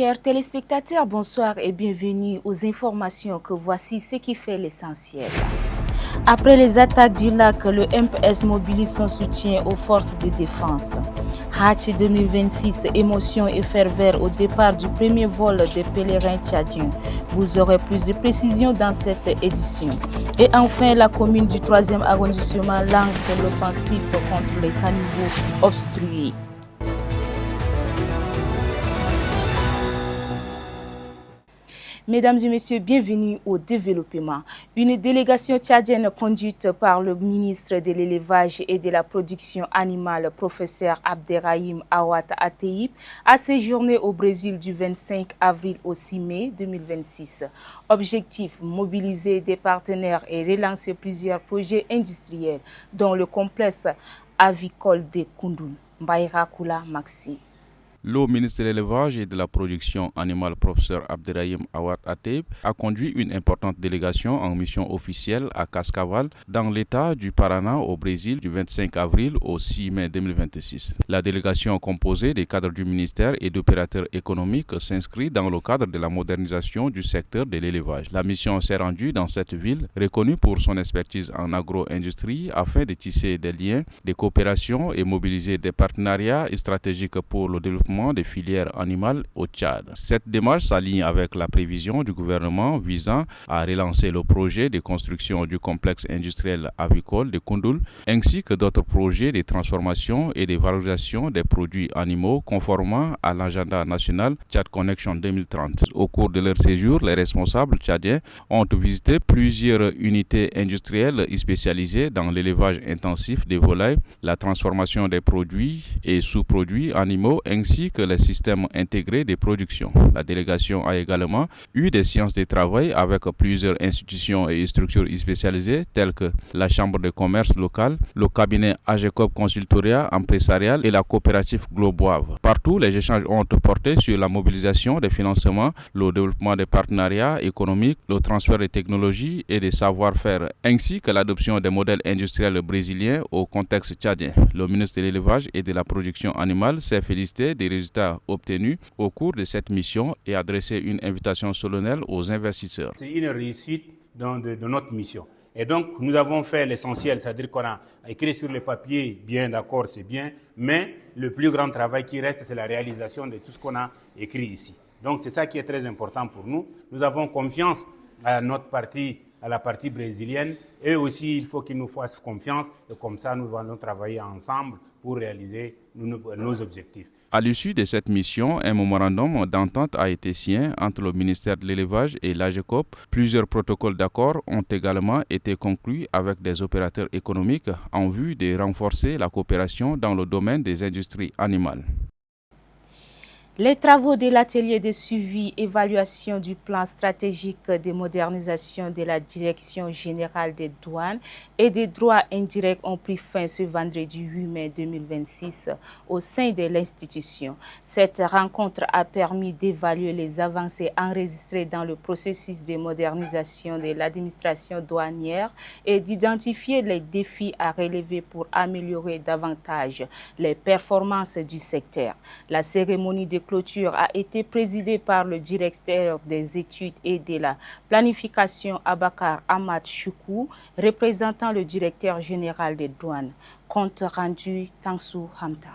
Chers téléspectateurs, bonsoir et bienvenue aux informations que voici ce qui fait l'essentiel. Après les attaques du lac, le MPS mobilise son soutien aux forces de défense. Hajj 2026, émotion et ferveur au départ du premier vol des pèlerins tchadiens. Vous aurez plus de précisions dans cette édition. Et enfin, la commune du 3e arrondissement lance l'offensive contre les caniveaux obstrués. Mesdames et messieurs, bienvenue au développement. Une délégation tchadienne conduite par le ministre de l'Élevage et de la Production animale, professeur Abderrahim Awad Ateib, a séjourné au Brésil du 25 avril au 6 mai 2026. Objectif, mobiliser des partenaires et relancer plusieurs projets industriels, dont le complexe avicole de Koundoul. Mbaïrakoula Maxime. Le ministre de l'Élevage et de la Production animale, professeur Abderrahim Awad Ateib, a conduit une importante délégation en mission officielle à Cascavel, dans l'État du Paraná, au Brésil, du 25 avril au 6 mai 2026. La délégation composée des cadres du ministère et d'opérateurs économiques s'inscrit dans le cadre de la modernisation du secteur de l'élevage. La mission s'est rendue dans cette ville, reconnue pour son expertise en agro-industrie, afin de tisser des liens, des coopérations et mobiliser des partenariats stratégiques pour le développement des filières animales au Tchad. Cette démarche s'aligne avec la prévision du gouvernement visant à relancer le projet de construction du complexe industriel avicole de Koundoul, ainsi que d'autres projets de transformation et de valorisation des produits animaux conformément à l'agenda national Tchad Connection 2030. Au cours de leur séjour, les responsables tchadiens ont visité plusieurs unités industrielles spécialisées dans l'élevage intensif des volailles, la transformation des produits et sous-produits animaux, ainsi que les systèmes intégrés de production. La délégation a également eu des séances de travail avec plusieurs institutions et structures spécialisées telles que la Chambre de commerce locale, le cabinet AGECOP Consultoria Empresarial et la coopérative Globoave. Partout, les échanges ont porté sur la mobilisation des financements, le développement des partenariats économiques, le transfert des technologies et des savoir-faire, ainsi que l'adoption des modèles industriels brésiliens au contexte tchadien. Le ministre de l'Élevage et de la Production animale s'est félicité des résultats obtenus au cours de cette mission et adressé une invitation solennelle aux investisseurs. C'est une réussite de notre mission. Et donc, nous avons fait l'essentiel, c'est-à-dire qu'on a écrit sur le papier, bien d'accord, c'est bien, mais le plus grand travail qui reste, c'est la réalisation de tout ce qu'on a écrit ici. Donc, c'est ça qui est très important pour nous. Nous avons confiance à notre partie, à la partie brésilienne, et aussi, il faut qu'ils nous fassent confiance, et comme ça, nous allons travailler ensemble pour réaliser nos objectifs. À l'issue de cette mission, un mémorandum d'entente a été signé entre le ministère de l'Élevage et l'AGECOP. Plusieurs protocoles d'accord ont également été conclus avec des opérateurs économiques en vue de renforcer la coopération dans le domaine des industries animales. Les travaux de l'atelier de suivi évaluation du plan stratégique de modernisation de la Direction générale des douanes et des droits indirects ont pris fin ce vendredi 8 mai 2026 au sein de l'institution. Cette rencontre a permis d'évaluer les avancées enregistrées dans le processus de modernisation de l'administration douanière et d'identifier les défis à relever pour améliorer davantage les performances du secteur. La cérémonie de clôture a été présidée par le directeur des études et de la planification Abakar Ahmad Choukou, représentant le directeur général des douanes. Compte rendu Tansou Hamta.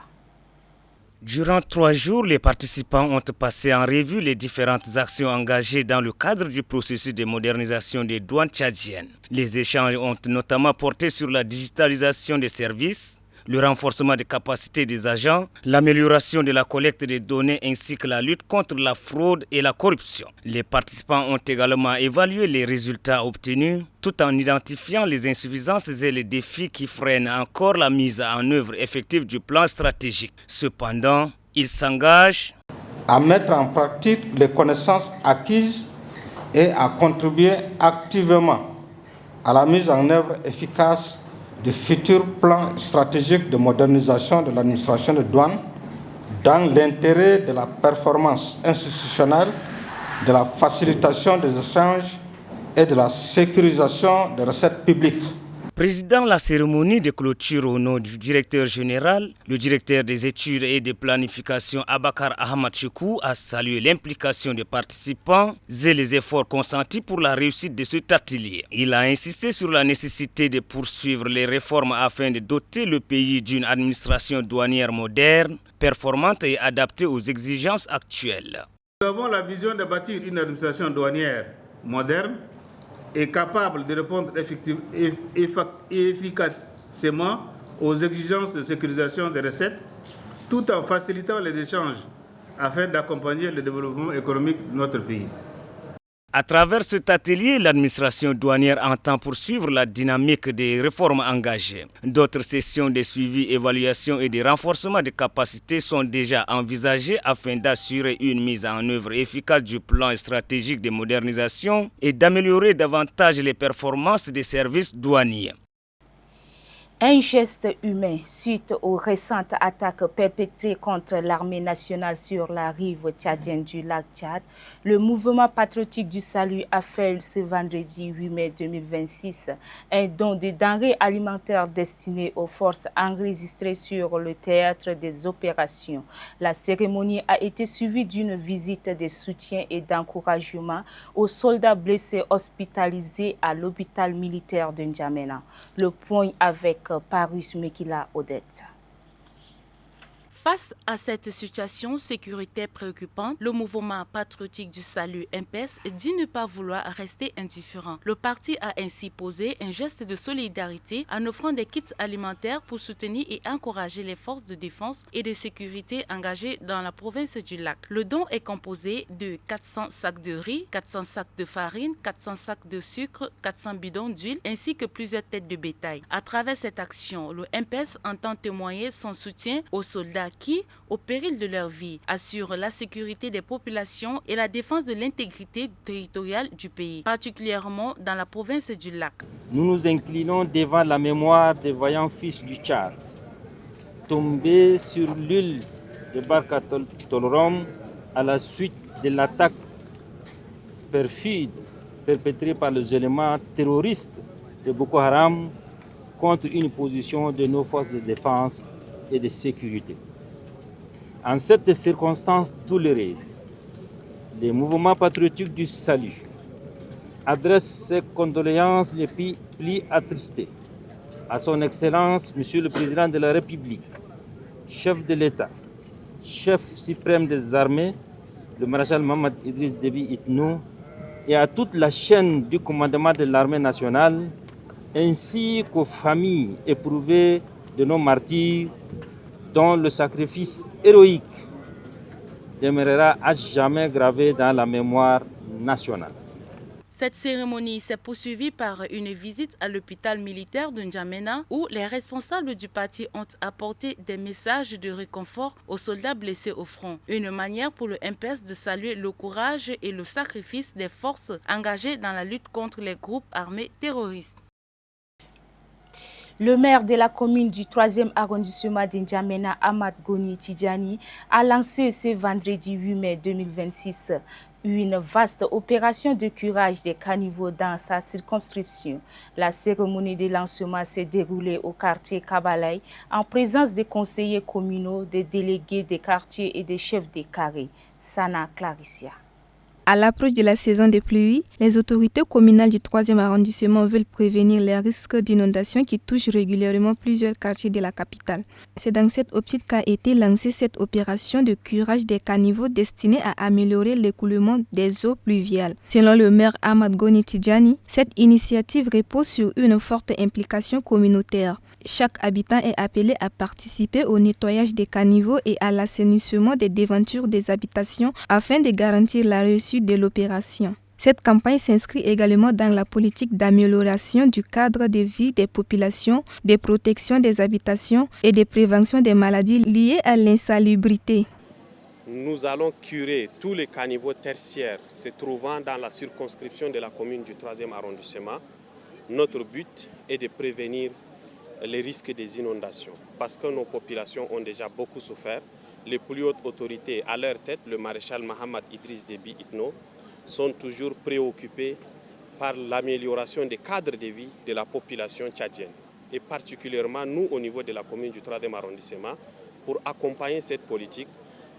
Durant 3 jours, les participants ont passé en revue les différentes actions engagées dans le cadre du processus de modernisation des douanes tchadiennes. Les échanges ont notamment porté sur la digitalisation des services, le renforcement des capacités des agents, l'amélioration de la collecte des données ainsi que la lutte contre la fraude et la corruption. Les participants ont également évalué les résultats obtenus tout en identifiant les insuffisances et les défis qui freinent encore la mise en œuvre effective du plan stratégique. Cependant, ils s'engagent à mettre en pratique les connaissances acquises et à contribuer activement à la mise en œuvre efficace du futur plan stratégique de modernisation de l'administration de douane dans l'intérêt de la performance institutionnelle, de la facilitation des échanges et de la sécurisation des recettes publiques. Président la cérémonie de clôture au nom du directeur général, le directeur des études et de planification Abakar Ahmad Choukou a salué l'implication des participants et les efforts consentis pour la réussite de cet atelier. Il a insisté sur la nécessité de poursuivre les réformes afin de doter le pays d'une administration douanière moderne, performante et adaptée aux exigences actuelles. Nous avons la vision de bâtir une administration douanière moderne et capable de répondre efficacement aux exigences de sécurisation des recettes, tout en facilitant les échanges afin d'accompagner le développement économique de notre pays. À travers cet atelier, l'administration douanière entend poursuivre la dynamique des réformes engagées. D'autres sessions de suivi, évaluation et de renforcement des capacités sont déjà envisagées afin d'assurer une mise en œuvre efficace du plan stratégique de modernisation et d'améliorer davantage les performances des services douaniers. Un geste humain suite aux récentes attaques perpétrées contre l'armée nationale sur la rive tchadienne du lac Tchad, le mouvement patriotique du salut a fait ce vendredi 8 mai 2026 un don de denrées alimentaires destinées aux forces enregistrées sur le théâtre des opérations. La cérémonie a été suivie d'une visite de soutien et d'encouragement aux soldats blessés hospitalisés à l'hôpital militaire de N'Djamena. Le point avec Parus Mekila Odette. Face à cette situation sécuritaire préoccupante, le mouvement patriotique du salut MPS dit ne pas vouloir rester indifférent. Le parti a ainsi posé un geste de solidarité en offrant des kits alimentaires pour soutenir et encourager les forces de défense et de sécurité engagées dans la province du lac. Le don est composé de 400 sacs de riz, 400 sacs de farine, 400 sacs de sucre, 400 bidons d'huile ainsi que plusieurs têtes de bétail. À travers cette action, le MPS entend témoigner son soutien aux soldats qui, au péril de leur vie, assurent la sécurité des populations et la défense de l'intégrité territoriale du pays, particulièrement dans la province du lac. Nous nous inclinons devant la mémoire des vaillants fils du Tchad, tombés sur l'île de Barka Tolrom à la suite de l'attaque perfide perpétrée par les éléments terroristes de Boko Haram contre une position de nos forces de défense et de sécurité. En cette circonstance douloureuse, le mouvement patriotique du salut adresse ses condoléances les plus attristées à son Excellence, Monsieur le Président de la République, chef de l'État, chef suprême des armées, le maréchal Mohamed Idriss Déby Itno, et à toute la chaîne du commandement de l'armée nationale, ainsi qu'aux familles éprouvées de nos martyrs, dont le sacrifice héroïque demeurera à jamais gravé dans la mémoire nationale. Cette cérémonie s'est poursuivie par une visite à l'hôpital militaire de N'Djamena où les responsables du parti ont apporté des messages de réconfort aux soldats blessés au front. Une manière pour le MPS de saluer le courage et le sacrifice des forces engagées dans la lutte contre les groupes armés terroristes. Le maire de la commune du 3e arrondissement de N'Djamena, Ahmad Goni Tidjani, a lancé ce vendredi 8 mai 2026 une vaste opération de curage des caniveaux dans sa circonscription. La cérémonie de lancement s'est déroulée au quartier Kabalaï en présence des conseillers communaux, des délégués des quartiers et des chefs des carrés. Sana Claricia. À l'approche de la saison des pluies, les autorités communales du 3e arrondissement veulent prévenir les risques d'inondation qui touchent régulièrement plusieurs quartiers de la capitale. C'est dans cette optique qu'a été lancée cette opération de curage des caniveaux destinée à améliorer l'écoulement des eaux pluviales. Selon le maire Ahmad Goni Tidjani, cette initiative repose sur une forte implication communautaire. Chaque habitant est appelé à participer au nettoyage des caniveaux et à l'assainissement des devantures des habitations afin de garantir la réussite de l'opération. Cette campagne s'inscrit également dans la politique d'amélioration du cadre de vie des populations, de protection des habitations et de prévention des maladies liées à l'insalubrité. Nous allons curer tous les caniveaux tertiaires se trouvant dans la circonscription de la commune du 3e arrondissement. Notre but est de prévenir les risques des inondations parce que nos populations ont déjà beaucoup souffert. Les plus hautes autorités, à leur tête, le maréchal Mohamed Idriss Déby Itno, sont toujours préoccupés par l'amélioration des cadres de vie de la population tchadienne. Et particulièrement, nous, au niveau de la commune du 3e arrondissement, pour accompagner cette politique,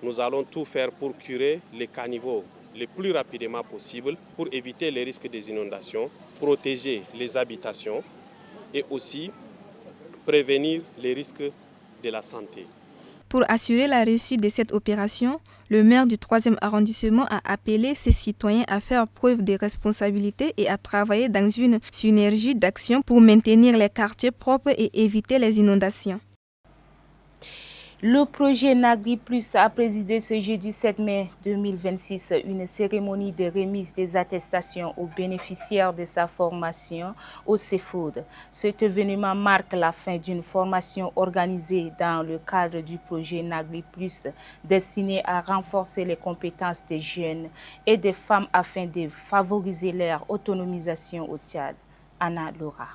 nous allons tout faire pour curer les caniveaux le plus rapidement possible, pour éviter les risques des inondations, protéger les habitations et aussi prévenir les risques de la santé. Pour assurer la réussite de cette opération, le maire du 3e arrondissement a appelé ses citoyens à faire preuve de responsabilité et à travailler dans une synergie d'action pour maintenir les quartiers propres et éviter les inondations. Le projet Nagri Plus a présidé ce jeudi 7 mai 2026 une cérémonie de remise des attestations aux bénéficiaires de sa formation au CEFOD. Cet événement marque la fin d'une formation organisée dans le cadre du projet Nagri Plus destiné à renforcer les compétences des jeunes et des femmes afin de favoriser leur autonomisation au Tchad. Anna Laura.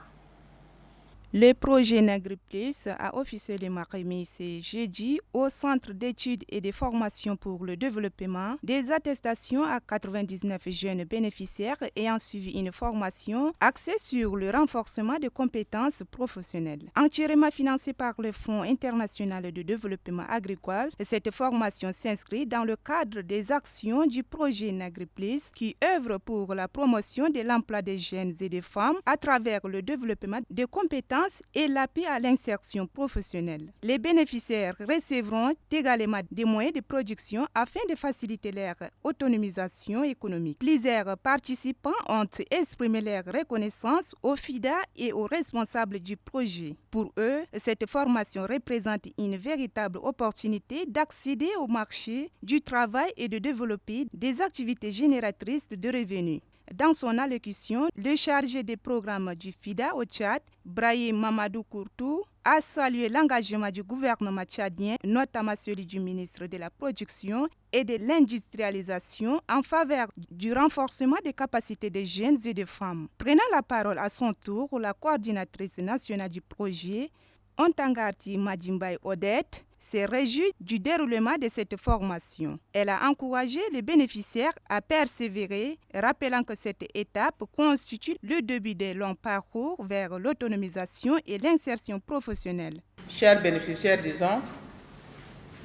Le projet Nagri Plus a officiellement remis ce jeudi au Centre d'études et de formation pour le développement des attestations à 99 jeunes bénéficiaires ayant suivi une formation axée sur le renforcement des compétences professionnelles. Entièrement financée par le Fonds international de développement agricole, cette formation s'inscrit dans le cadre des actions du projet Nagri Plus qui œuvre pour la promotion de l'emploi des jeunes et des femmes à travers le développement des compétences et l'appui à l'insertion professionnelle. Les bénéficiaires recevront également des moyens de production afin de faciliter leur autonomisation économique. Plusieurs participants ont exprimé leur reconnaissance au FIDA et aux responsables du projet. Pour eux, cette formation représente une véritable opportunité d'accéder au marché du travail et de développer des activités génératrices de revenus. Dans son allocution, le chargé des programmes du FIDA au Tchad, Brahim Mamadou Kourtou, a salué l'engagement du gouvernement tchadien, notamment celui du ministre de la Production et de l'Industrialisation en faveur du renforcement des capacités des jeunes et des femmes. Prenant la parole à son tour, la coordinatrice nationale du projet, Ontangarti Madimbaye Odette, s'est réjouie du déroulement de cette formation. Elle a encouragé les bénéficiaires à persévérer, rappelant que cette étape constitue le début d'un long parcours vers l'autonomisation et l'insertion professionnelle. Chers bénéficiaires, disons,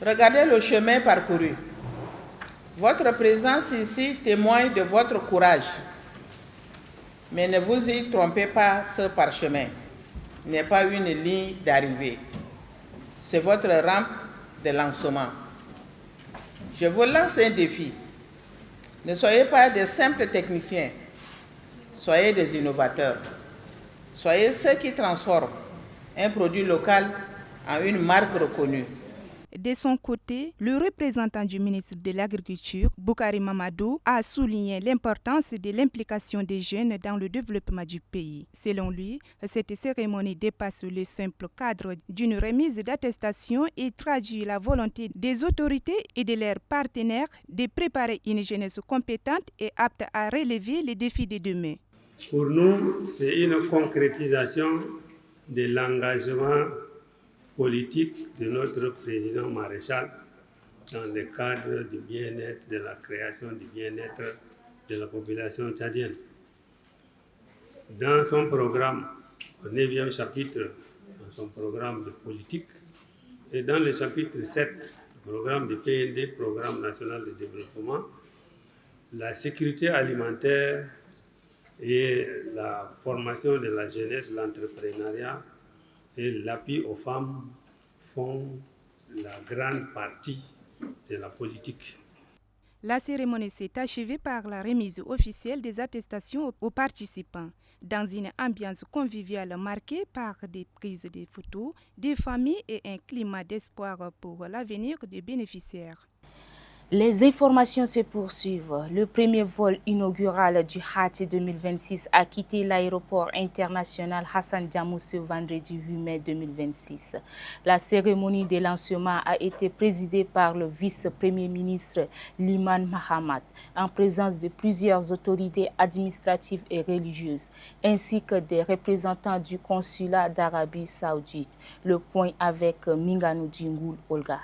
regardez le chemin parcouru. Votre présence ici témoigne de votre courage. Mais ne vous y trompez pas, ce parchemin n'est pas une ligne d'arrivée. C'est votre rampe de lancement. Je vous lance un défi. Ne soyez pas des simples techniciens. Soyez des innovateurs. Soyez ceux qui transforment un produit local en une marque reconnue. De son côté, le représentant du ministre de l'Agriculture, Boukari Mamadou, a souligné l'importance de l'implication des jeunes dans le développement du pays. Selon lui, cette cérémonie dépasse le simple cadre d'une remise d'attestation et traduit la volonté des autorités et de leurs partenaires de préparer une jeunesse compétente et apte à relever les défis de demain. Pour nous, c'est une concrétisation de l'engagement politique de notre président maréchal dans le cadre du bien-être, de la création du bien-être de la population tchadienne. Dans son programme, au 9e chapitre, dans son programme de politique, et dans le chapitre 7, programme du PND, Programme national de développement, la sécurité alimentaire et la formation de la jeunesse, l'entrepreneuriat et l'appui aux femmes font la grande partie de la politique. La cérémonie s'est achevée par la remise officielle des attestations aux participants, dans une ambiance conviviale marquée par des prises de photos, des familles et un climat d'espoir pour l'avenir des bénéficiaires. Les informations se poursuivent. Le premier vol inaugural du Hajj 2026 a quitté l'aéroport international Hassan Diamou ce vendredi 8 mai 2026. La cérémonie de lancement a été présidée par le vice-premier ministre Liman Mahamat, en présence de plusieurs autorités administratives et religieuses, ainsi que des représentants du consulat d'Arabie Saoudite. Le point avec Minganou Djingoul Olga.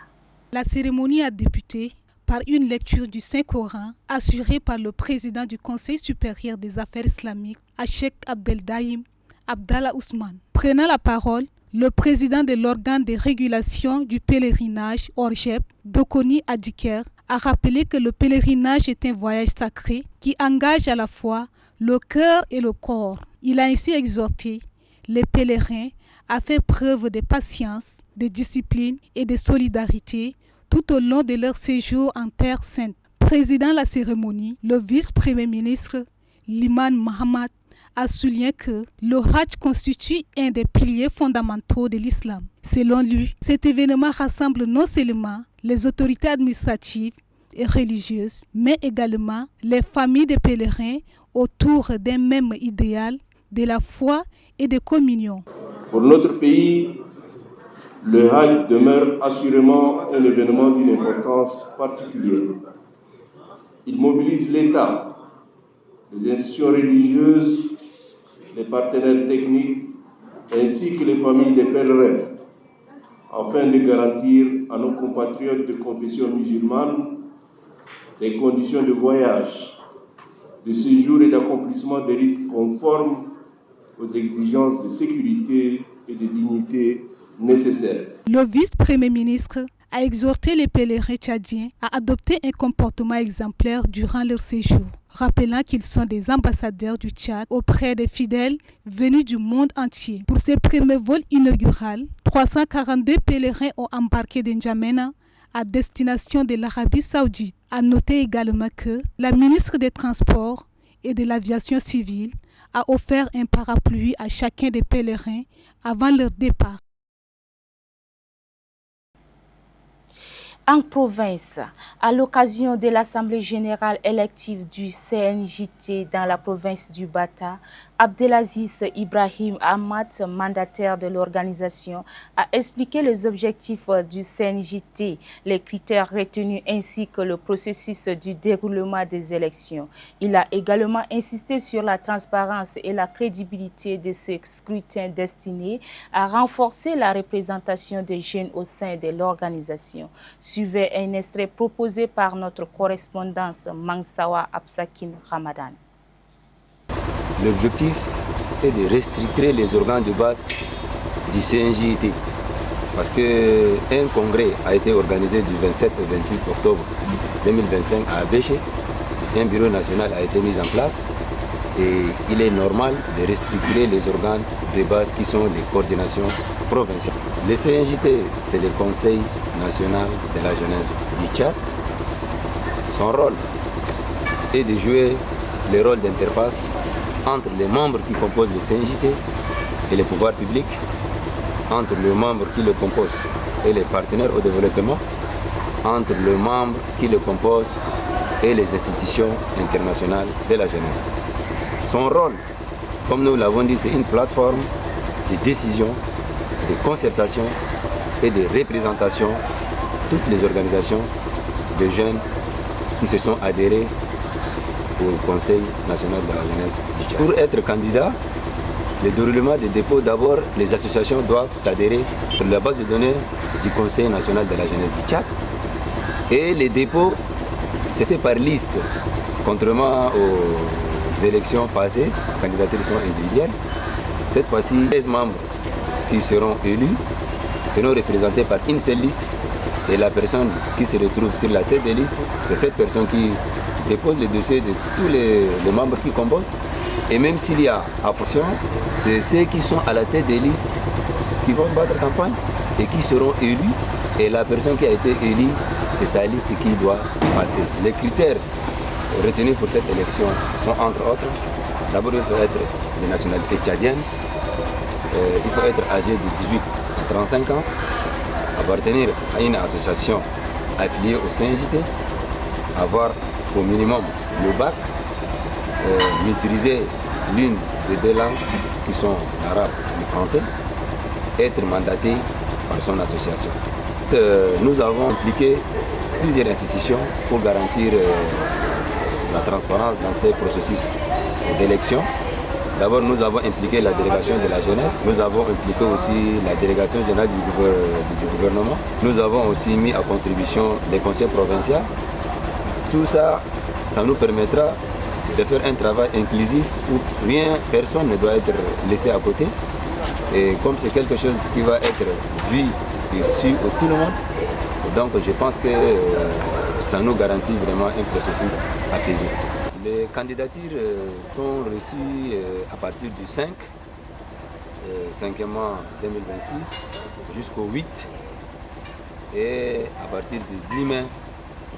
La cérémonie a débuté par une lecture du Saint-Coran assurée par le président du Conseil supérieur des affaires islamiques, Cheikh Abdeldaïm Abdallah Ousmane. Prenant la parole, le président de l'organe de régulation du pèlerinage, ORGEP, Dokoni Adiker, a rappelé que le pèlerinage est un voyage sacré qui engage à la fois le cœur et le corps. Il a ainsi exhorté les pèlerins à faire preuve de patience, de discipline et de solidarité tout au long de leur séjour en Terre Sainte. Présidant la cérémonie, le vice-premier ministre Liman Mohamed a souligné que le Hajj constitue un des piliers fondamentaux de l'islam. Selon lui, cet événement rassemble non seulement les autorités administratives et religieuses, mais également les familles de pèlerins autour d'un même idéal de la foi et de communion. Pour notre pays, le Hajj demeure assurément un événement d'une importance particulière. Il mobilise l'État, les institutions religieuses, les partenaires techniques ainsi que les familles des pèlerins afin de garantir à nos compatriotes de confession musulmane des conditions de voyage, de séjour et d'accomplissement des rites conformes aux exigences de sécurité et de dignité nécessaires. Le vice-premier ministre a exhorté les pèlerins tchadiens à adopter un comportement exemplaire durant leur séjour, rappelant qu'ils sont des ambassadeurs du Tchad auprès des fidèles venus du monde entier. Pour ce premier vol inaugural, 342 pèlerins ont embarqué de N'Djamena à destination de l'Arabie Saoudite. À noter également que la ministre des Transports et de l'Aviation civile a offert un parapluie à chacun des pèlerins avant leur départ. En province, à l'occasion de l'Assemblée générale élective du CNJT dans la province du Bata, Abdelaziz Ibrahim Ahmad, mandataire de l'organisation, a expliqué les objectifs du CNJT, les critères retenus ainsi que le processus du déroulement des élections. Il a également insisté sur la transparence et la crédibilité de ces scrutins destinés à renforcer la représentation des jeunes au sein de l'organisation. Suivez un extrait proposé par notre correspondance Mansawa Absakin Ramadan. L'objectif est de restructurer les organes de base du CNJT parce qu'un congrès a été organisé du 27 au 28 octobre 2025 à Abéché. Un bureau national a été mis en place et il est normal de restructurer les organes de base qui sont les coordinations provinciales. Le CNJT, c'est le Conseil national de la jeunesse du Tchad. Son rôle est de jouer le rôle d'interface entre les membres qui composent le CNJT et les pouvoirs publics, entre les membres qui le composent et les partenaires au développement, entre les membres qui le composent et les institutions internationales de la jeunesse. Son rôle, comme nous l'avons dit, c'est une plateforme de décision, de concertation et de représentation de toutes les organisations de jeunes qui se sont adhérés au Conseil national de la jeunesse du Tchad. Pour être candidat, le déroulement des dépôts, d'abord, les associations doivent s'adhérer sur la base de données du Conseil national de la jeunesse du Tchad. Et les dépôts, c'est fait par liste, contrairement aux élections passées, les candidatures sont individuelles. Cette fois-ci, 13 membres qui seront élus seront représentés par une seule liste. Et la personne qui se retrouve sur la tête des listes, c'est cette personne qui dépose le dossier de tous les membres qui composent. Et même s'il y a abstention, c'est ceux qui sont à la tête des listes qui vont battre campagne et qui seront élus. Et la personne qui a été élue, c'est sa liste qui doit passer. Les critères retenus pour cette élection sont entre autres, d'abord il faut être de nationalité tchadienne, il faut être âgé de 18 à 35 ans, appartenir à une association affiliée au CNJT, avoir au minimum le bac, maîtriser l'une des deux langues qui sont l'arabe et le français, être mandaté par son association. Nous avons impliqué plusieurs institutions pour garantir la transparence dans ces processus d'élection. D'abord, nous avons impliqué la délégation de la jeunesse, nous avons impliqué aussi la délégation générale du gouvernement, nous avons aussi mis à contribution les conseils provinciaux tout ça, ça nous permettra de faire un travail inclusif où personne ne doit être laissé à côté. Et comme c'est quelque chose qui va être vu et su par tout le monde, donc je pense que ça nous garantit vraiment un processus apaisé. Les candidatures sont reçues à partir du 5e mois 2026 jusqu'au 8. Et à partir du 10 mai,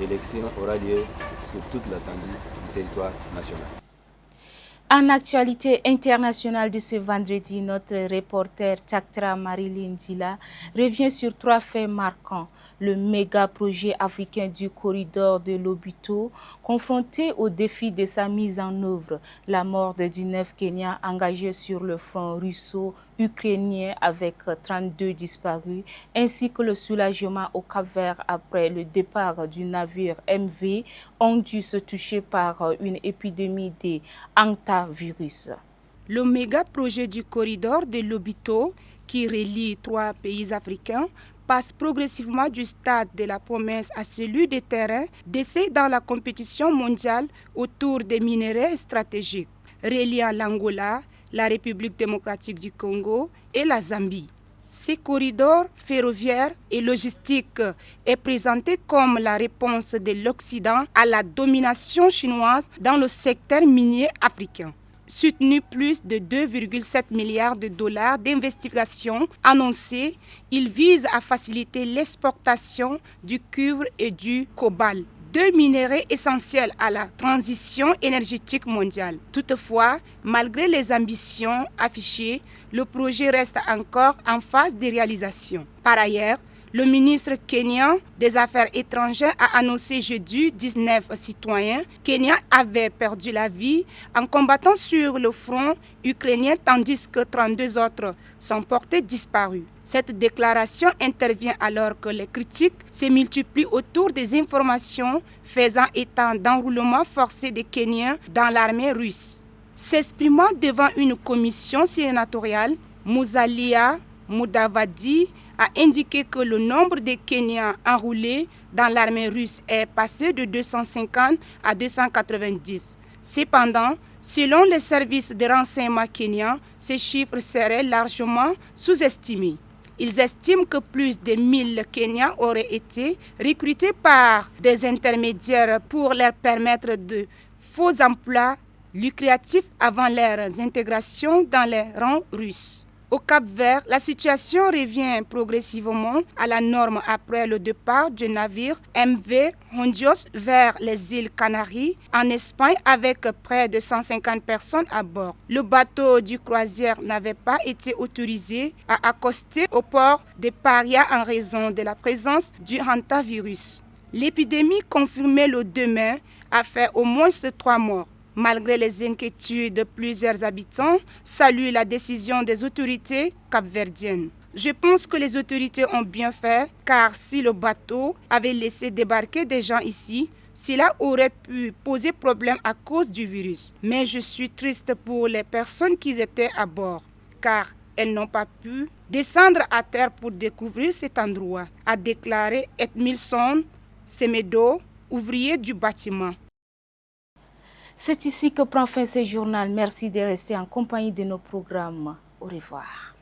l'élection aura lieu sur toute l'étendue du territoire national. En actualité internationale de ce vendredi, notre reporter Tchaktra Marilyn Dila revient sur 3 faits marquants. Le méga projet africain du corridor de Lobito, confronté au défi de sa mise en œuvre, la mort de 19 Kenyans engagés sur le front russo-ukrainien avec 32 disparus, ainsi que le soulagement au Cap-Vert après le départ du navire MV ont dû se toucher par une épidémie de hantavirus. Le méga projet du corridor de Lobito, qui relie 3 pays africains, passe progressivement du stade de la promesse à celui des terrains d'essai dans la compétition mondiale autour des minéraux stratégiques, reliant l'Angola, la République démocratique du Congo et la Zambie. Ces corridors ferroviaires et logistiques est présenté comme la réponse de l'Occident à la domination chinoise dans le secteur minier africain. Soutenu plus de 2,7 milliards de dollars d'investigation annoncés, il vise à faciliter l'exportation du cuivre et du cobalt, 2 minéraux essentiels à la transition énergétique mondiale. Toutefois, malgré les ambitions affichées, le projet reste encore en phase de réalisation. Par ailleurs, le ministre kenyan des Affaires étrangères a annoncé jeudi 19 citoyens kenyans avaient perdu la vie en combattant sur le front ukrainien tandis que 32 autres sont portés disparus. Cette déclaration intervient alors que les critiques se multiplient autour des informations faisant état d'enrôlement forcé des Kenyans dans l'armée russe. S'exprimant devant une commission sénatoriale, Musalia Mudavadi a indiqué que le nombre de Kenyans enrôlés dans l'armée russe est passé de 250 à 290. Cependant, selon les services de renseignement kenyans, ces chiffres seraient largement sous-estimés. Ils estiment que plus de 1000 Kenyans auraient été recrutés par des intermédiaires pour leur permettre de faux emplois lucratifs avant leur intégration dans les rangs russes. Au Cap-Vert, la situation revient progressivement à la norme après le départ du navire MV Hondios vers les îles Canaries en Espagne avec près de 150 personnes à bord. Le bateau du croisière n'avait pas été autorisé à accoster au port de Paria en raison de la présence du hantavirus. L'épidémie confirmée le 2 mai a fait au moins 3 morts. Malgré les inquiétudes, plusieurs habitants saluent la décision des autorités capverdiennes. Je pense que les autorités ont bien fait, car si le bateau avait laissé débarquer des gens ici, cela aurait pu poser problème à cause du virus. Mais je suis triste pour les personnes qui étaient à bord, car elles n'ont pas pu descendre à terre pour découvrir cet endroit, a déclaré Edmilson Semedo, ouvrier du bâtiment. C'est ici que prend fin ce journal. Merci de rester en compagnie de nos programmes. Au revoir.